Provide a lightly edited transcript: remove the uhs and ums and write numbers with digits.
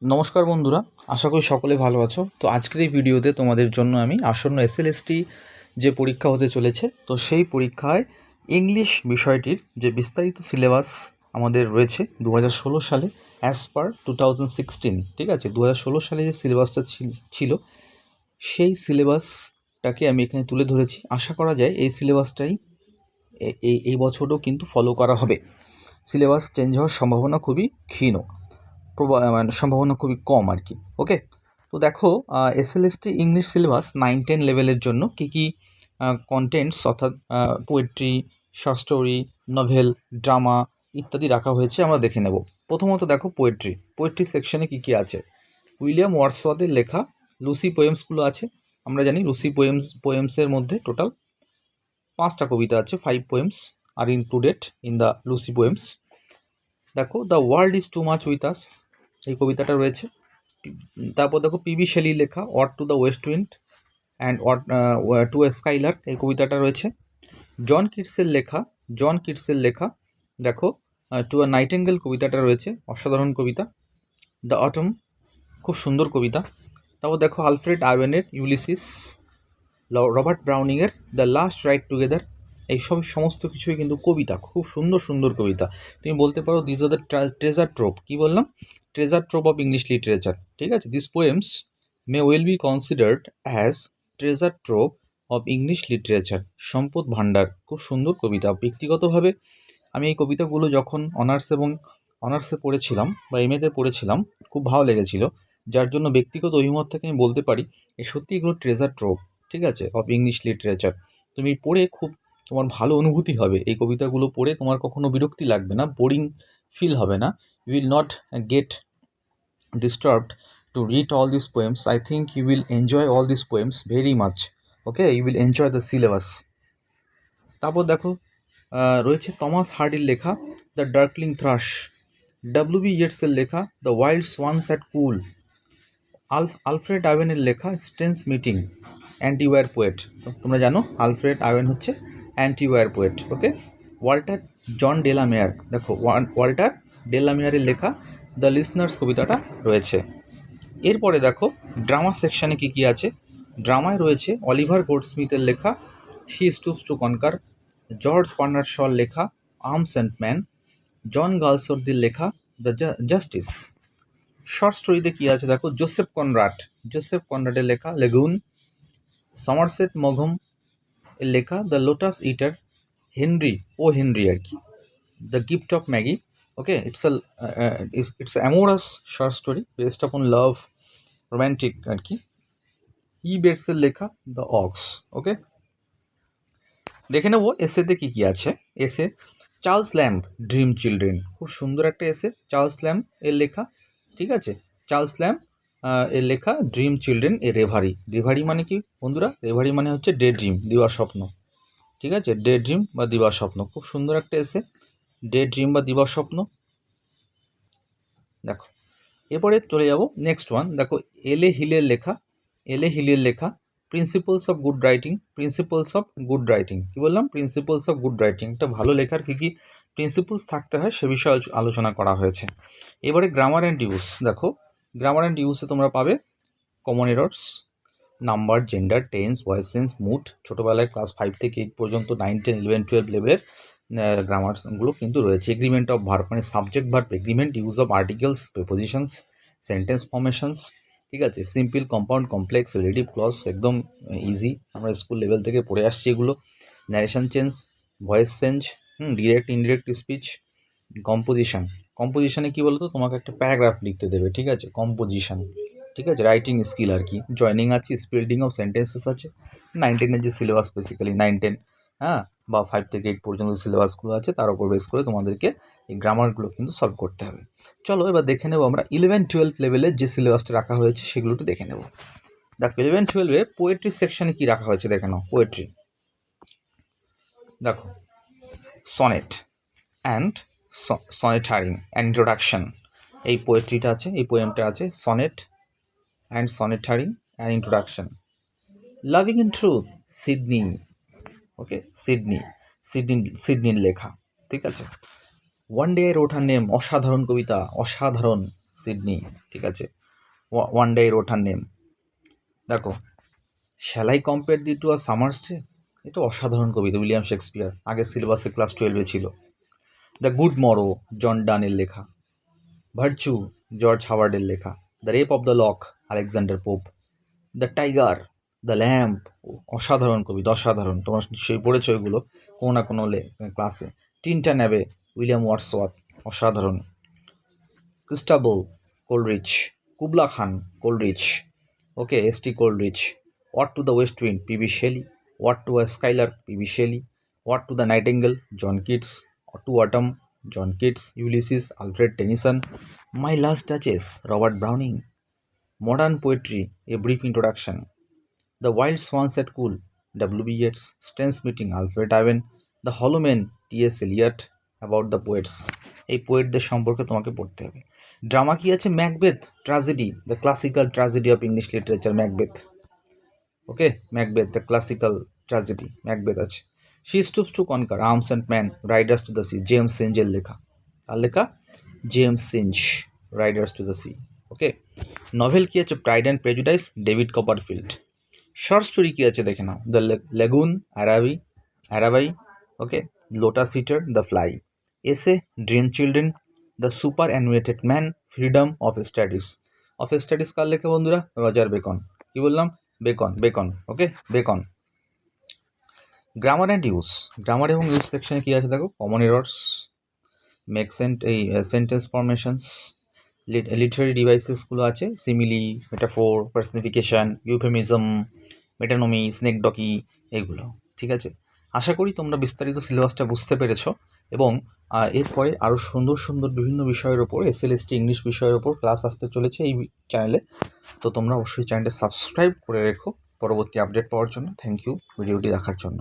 নমস্কার বন্ধুরা, আশা করি সকলে ভালো আছো। তো আজকের এই ভিডিওতে তোমাদের জন্য আমি আসন্ন এসএলএসটি যে পরীক্ষা হতে চলেছে, তো সেই পরীক্ষায় ইংলিশ বিষয়টির যে বিস্তারিত সিলেবাস আমাদের রয়েছে 2016 সালে অ্যাজ পার 2016, ঠিক আছে। 2016 সালে যে সিলেবাসটা ছিল সেই সিলেবাসটাকে আমি এখানে তুলে ধরেছি। আশা করা যায় এই সিলেবাসটাই এই বছরও কিন্তু ফলো করা হবে। সিলেবাস চেঞ্জ হওয়ার সম্ভাবনা খুবই ক্ষীণ, মানে সম্ভাবনা খুবই কম আর কি। ওকে, তো দেখো এসএলএসটি ইংলিশ সিলেবাস 9-10 লেভেলের জন্য কী কী কন্টেন্টস অর্থাৎ poetry, short story, novel, drama ইত্যাদি রাখা হয়েছে, আমরা দেখে নেব। প্রথমত দেখো পোয়েট্রি সেকশনে কী কী আছে। উইলিয়াম ওয়ার্ডসওয়ার্থের লেখা লুসি পোয়েমসগুলো আছে। আমরা জানি লুসি পোয়েমসের মধ্যে টোটাল 5টা কবিতা আছে। 5 poems are included in the Lucy poems. দেখো the world is too much with us, এই কবিতাটা রয়েছে। তারপর দেখো পিবি শেলির লেখা ode to the west wind and ode to a skylark, এই কবিতাটা রয়েছে। জন কিটসের লেখা দেখো টু আ নাইটেঙ্গেল, কবিতাটা রয়েছে, অসাধারণ কবিতা। দ্য অটম, খুব সুন্দর কবিতা। তারপর দেখো আলফ্রেড আরওয়েনের ইউলিসিস, রবার্ট ব্রাউনিংয়ের দ্য লাস্ট রাইড টুগেদার, এইসব সমস্ত কিছুই কিন্তু কবিতা, খুব সুন্দর সুন্দর কবিতা। তুমি বলতে পারো this are the treasure trove, কী বললাম, treasure trove of English literature, ঠিক আছে। This poems may well be considered as treasure trove of English literature, সম্পদ ভাণ্ডার, খুব সুন্দর কবিতা। ব্যক্তিগতভাবে আমি এই কবিতাগুলো যখন অনার্সে পড়েছিলাম বা এমএতে পড়েছিলাম, খুব ভালো লেগেছিল, যার জন্য ব্যক্তিগত অভিমত থেকে আমি বলতে পারি সত্যি এগুলো ট্রেজার ট্রোপ, ঠিক আছে, অফ ইংলিশ লিটারেচার। তুমি পড়ে খুব তোমার ভালো অনুভূতি হবে, এই কবিতাগুলো পড়ে তোমার কখনো বিরক্তি লাগবে না, বোরিং ফিল হবে না। You will not get disturbed to read all these poems. I think you will enjoy all these poems very much. Okay, you will enjoy the syllabus. তারপর দেখো রয়েছে টমাস হার্ডির লেখা দ্য ডার্কলিং থ্রাশ, ডব্লিউ.বি. ইয়েটসের লেখা the wild swans at Coole, Alfred আওয়েনের লেখা strange meeting, অ্যান্টিওয়ার poet. তোমরা জানো আলফ্রেড আওয়েন হচ্ছে অ্যান্টিওয়ার পোয়েট। ওকে, ওয়াল্টার জন ডেলামেয়ার, দেখো ওয়াল্টার ডেলামেয়ারের লেখা দ্য লিসনার্স, কবিতাটা রয়েছে। এরপরে দেখো ড্রামা সেকশানে কী কী আছে। ড্রামায় রয়েছে অলিভার গোল্ডস্মিথের লেখা she stoops to conquer, George Bernard শর লেখা আর্মস অ্যান্ড ম্যান, জন গালসওয়ার্থের লেখা দ্য জাস্টিস। শর্ট স্টোরিতে কী আছে দেখো, জোসেফ কনরাডের লেখা লেগুন, সমারসেট মঘম এর লেখা দ্য লোটাস ইটার, হেনরি আর কি, the gift of Magi. Okay, it's amorous short story based upon love, romantic আর কি। বেটসের লেখা দ্য অক্স। ওকে, দেখে নেবো এসেতে কী কী আছে। এসে চার্লস ল্যাম্ব ড্রিম চিলড্রেন, খুব সুন্দর একটা এসে, চার্লস ল্যাম্ব এর লেখা, ঠিক আছে। চার্লস ল্যাম্ব এর লেখা ড্রিম চিলড্রেন এ রেভারি মানে কি বন্ধুরা, রেভারি মানে হচ্ছে ডে ড্রিম, দিবা স্বপ্ন, ঠিক আছে, ডে ড্রিম বা দিবা স্বপ্ন, খুব সুন্দর একটা এসে, ডে ড্রিম বা দিবা স্বপ্ন। দেখো এরপরে চলে যাব নেক্সট ওয়ান, দেখো এলে হিলের লেখা প্রিন্সিপালস অফ গুড রাইটিং, কী বললাম, প্রিন্সিপালস অফ গুড রাইটিং। একটা ভালো লেখার কী কী প্রিন্সিপালস থাকতে হয় সে বিষয়ে আলোচনা করা হয়েছে। এবারে গ্রামার অ্যান্ড ইউজ, দেখো গ্রামার অ্যান্ড ইউজে তোমরা পাবে common errors, number, gender, tense, voice change, mood, ছোটোবেলায় ক্লাস 5 থেকে 8 পর্যন্ত 9, 10, 11, 12 লেভেলের গ্রামারগুলো কিন্তু রয়েছে। এগ্রিমেন্ট অফ ভার্ব মানে subject verb agreement, use of articles, prepositions, sentence formations, ঠিক আছে, simple, compound, complex, relative clause, একদম ইজি, আমরা স্কুল লেভেল থেকে পড়ে আসছি এগুলো। Narration change, voice change, direct indirect speech, কম্পোজিশনে কী বলতো, তোমাকে একটা প্যারাগ্রাফ লিখতে দেবে, ঠিক আছে, কম্পোজিশন, ঠিক আছে, রাইটিং স্কিল আর কি। জয়নিং আছে, স্পেল্ডিং অফ সেন্টেন্সেস আছে। 9-10 যে সিলেবাস, বেসিক্যালি 9-10 বা 5 থেকে 8 পর্যন্ত সিলেবাসগুলো আছে, তার উপর বেস করে তোমাদেরকে এই গ্রামারগুলো কিন্তু সলভ করতে হবে। চলো এবার দেখে নেবো আমরা 11-12 লেভেলের যে সিলেবাসটা রাখা হয়েছে সেগুলো একটু দেখে নেব। দেখো 11-12-এ পোয়েট্রি সেকশনে কী রাখা হয়েছে দেখে নাও। পোয়েট্রি দেখো sonnet and sonneteering and introduction, এই পোয়েট্রিটা আছে, এই পোয়েমটা আছে, sonnet and sonneteering and introduction. Loving in truth, Sidney, okay, সিডনির লেখা, ঠিক আছে। One day I wrote her name, অসাধারণ কবিতা, অসাধারণ, সিডনি, ঠিক আছে। One day wrote her name. দেখো, shall I compare thee to a summer's day, এটা অসাধারণ কবিতা, উইলিয়াম শেক্সপিয়ার, আগের সিলেবাসে ক্লাস 12-এ ছিল। দ্য গুড মরো, জন ডানের লেখা। ভার্চু, জর্জ হাওয়ার্ডের লেখা। The rape of the lock, Alexander pope. The tiger, the lamp, অসাধারণ কবিতা, অসাধারণ, তোমরা নিশ্চয়ই পড়েছো এগুলো কোনো না কোনো ক্লাসে। টিনটা নেবে, উইলিয়াম ওয়ার্ডসওয়ার্থ, অসাধারণ। Christabel Coleridge, Kubla Khan Coleridge, okay, S T. Coleridge. Ode to the west wind, P B. Shelley. Ode to a skylark, P B. Shelley. Ode to the nightingale, John Keats. To autumn, John Keats. Ulysses, Alfred Tennyson. My last duchess, Robert Browning. Modern poetry, a brief introduction. The wild swans at Coole, W B Yeats. Strange meeting, Alfred Owen. The hollow men, T S. Eliot. About the poets, এই পোয়েটদের সম্পর্কে তোমাকে পড়তে হবে। Drama কি আছে, Macbeth, tragedy, the classical tragedy of English literature, Macbeth, okay, Macbeth, the classical tragedy, Macbeth আছে। She stoops to conquer, arms and man, riders to the sea, James সিঞ্জের লেখা। আর লেখা James Synge, riders to the sea, okay. Novel কি আছে, pride and prejudice, David Copperfield. Short story কি আছে দেখে নাও, the lagoon, Araby, okay, lotus eater, the fly. Essay, dream children, the superannuated man, freedom of studies. কার লেখা বন্ধুরা, Roger Bacon. কি বললাম, Bacon, okay, Bacon. Grammar and use, grammar এবং ইউজ সেকশনে কি আছে দেখো, common errors, make sentence formations, literary ডিভাইসেসগুলো আছে, simile, metaphor, personification, euphemism, metonymy, synecdoche, এগুলো, ঠিক আছে। আশা করি তোমরা বিস্তারিত সিলেবাসটা বুঝতে পেরেছো এবং এরপরে আরও সুন্দর সুন্দর বিভিন্ন বিষয়ের ওপর, এসএলএসটি ইংলিশ বিষয়ের ওপর ক্লাস আসতে চলেছে এই চ্যানেলে। তো তোমরা অবশ্যই চ্যানেলটা সাবস্ক্রাইব করে রেখো পরবর্তী আপডেট পাওয়ার জন্য। থ্যাংক ইউ ভিডিওটি দেখার জন্য।